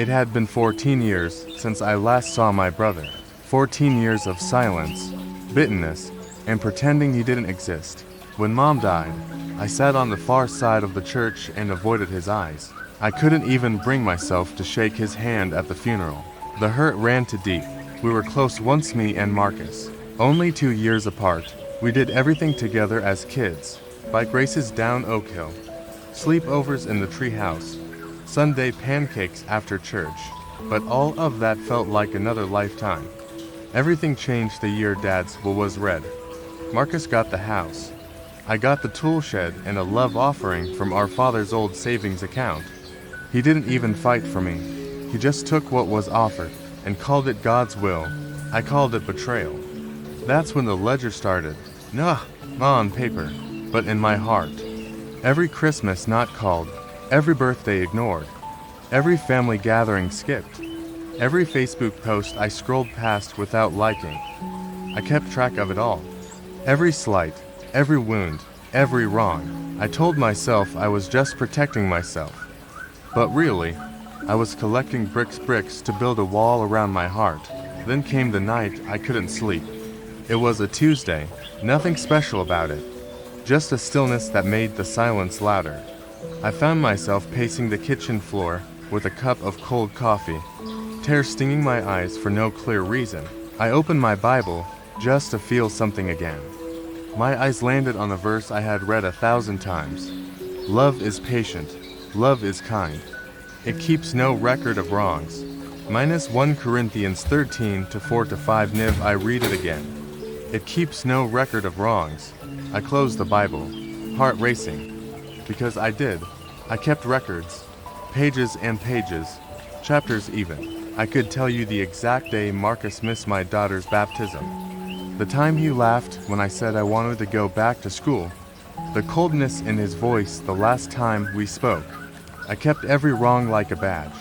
It had been 14 years since I last saw my brother. 14 years of silence, bitterness, and pretending he didn't exist. When Mom died, I sat on the far side of the church and avoided his eyes. I couldn't even bring myself to shake his hand at the funeral. The hurt ran too deep. We were close once, me and Marcus. Only 2 years apart. We did everything together as kids. Bike races down Oak Hill. Sleepovers in the treehouse. Sunday pancakes after church. But all of that felt like another lifetime. Everything changed the year Dad's will was read. Marcus got the house. I got the tool shed and a love offering from our father's old savings account. He didn't even fight for me. He just took what was offered and called it God's will. I called it betrayal. That's when the ledger started. Not on paper, but in my heart. Every Christmas not called, every birthday ignored, every family gathering skipped, every Facebook post I scrolled past without liking. I kept track of it all. Every slight, every wound, every wrong. I told myself I was just protecting myself. But really, I was collecting bricks to build a wall around my heart. Then came the night I couldn't sleep. It was a Tuesday, nothing special about it. Just a stillness that made the silence louder. I found myself pacing the kitchen floor with a cup of cold coffee, tears stinging my eyes for no clear reason. I opened my Bible just to feel something again. My eyes landed on a verse I had read 1,000 times. Love is patient. Love is kind. It keeps no record of wrongs. Minus 1 Corinthians 13 to 4 to 5 Niv. I read it again. It keeps no record of wrongs. I closed the Bible, heart racing. Because I did. I kept records. Pages and pages. Chapters even. I could tell you the exact day Marcus missed my daughter's baptism. The time he laughed when I said I wanted to go back to school. The coldness in his voice the last time we spoke. I kept every wrong like a badge.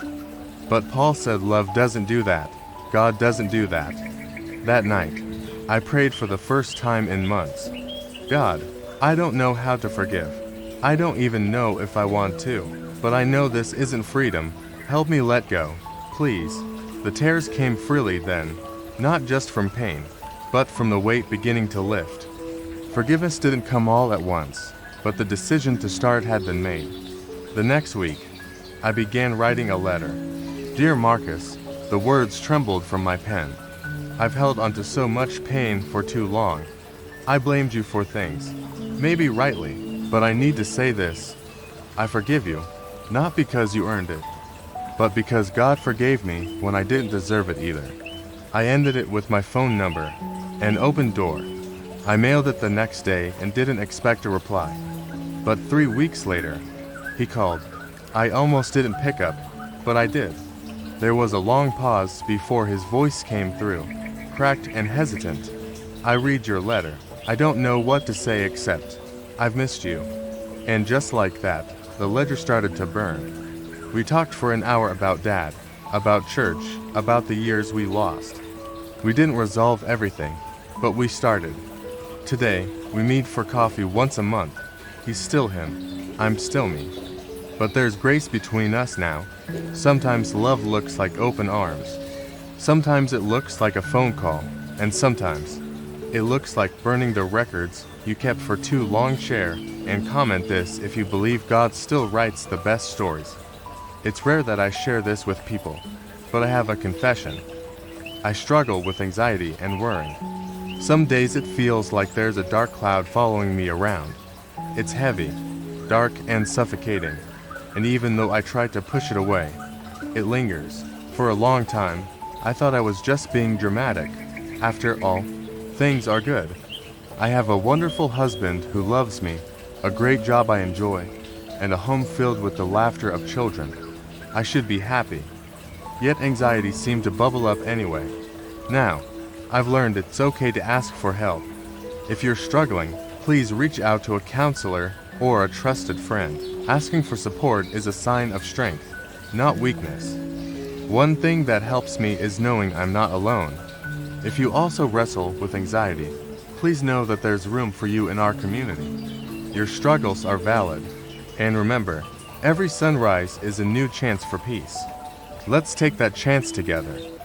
But Paul said love doesn't do that. God doesn't do that. That night, I prayed for the first time in months. God, I don't know how to forgive. I don't even know if I want to. But I know this isn't freedom. Help me let go, please. The tears came freely then, not just from pain, but from the weight beginning to lift. Forgiveness didn't come all at once, but the decision to start had been made. The next week, I began writing a letter. Dear Marcus, the words trembled from my pen. I've held onto so much pain for too long. I blamed you for things, maybe rightly, but I need to say this. I forgive you, not because you earned it, but because God forgave me when I didn't deserve it either. I ended it with my phone number, an open door. I mailed it the next day and didn't expect a reply. But 3 weeks later, he called. I almost didn't pick up, but I did. There was a long pause before his voice came through, cracked and hesitant. I read your letter. I don't know what to say except, I've missed you. And just like that, the ledger started to burn. We talked for an hour about Dad, about church, about the years we lost. We didn't resolve everything, but we started. Today, we meet for coffee once a month. He's still him, I'm still me. But there's grace between us now. Sometimes love looks like open arms. Sometimes it looks like a phone call, and sometimes it looks like burning the records you kept for too long. Share and comment this if you believe God still writes the best stories. It's rare that I share this with people, but I have a confession. I struggle with anxiety and worrying. Some days it feels like there's a dark cloud following me around. It's heavy, dark, and suffocating. And even though I try to push it away, it lingers. For a long time, I thought I was just being dramatic. After all, things are good. I have a wonderful husband who loves me, a great job I enjoy, and a home filled with the laughter of children. I should be happy. Yet anxiety seemed to bubble up anyway. Now, I've learned it's okay to ask for help. If you're struggling, please reach out to a counselor or a trusted friend. Asking for support is a sign of strength, not weakness. One thing that helps me is knowing I'm not alone. If you also wrestle with anxiety, please know that there's room for you in our community. Your struggles are valid. And remember, every sunrise is a new chance for peace. Let's take that chance together.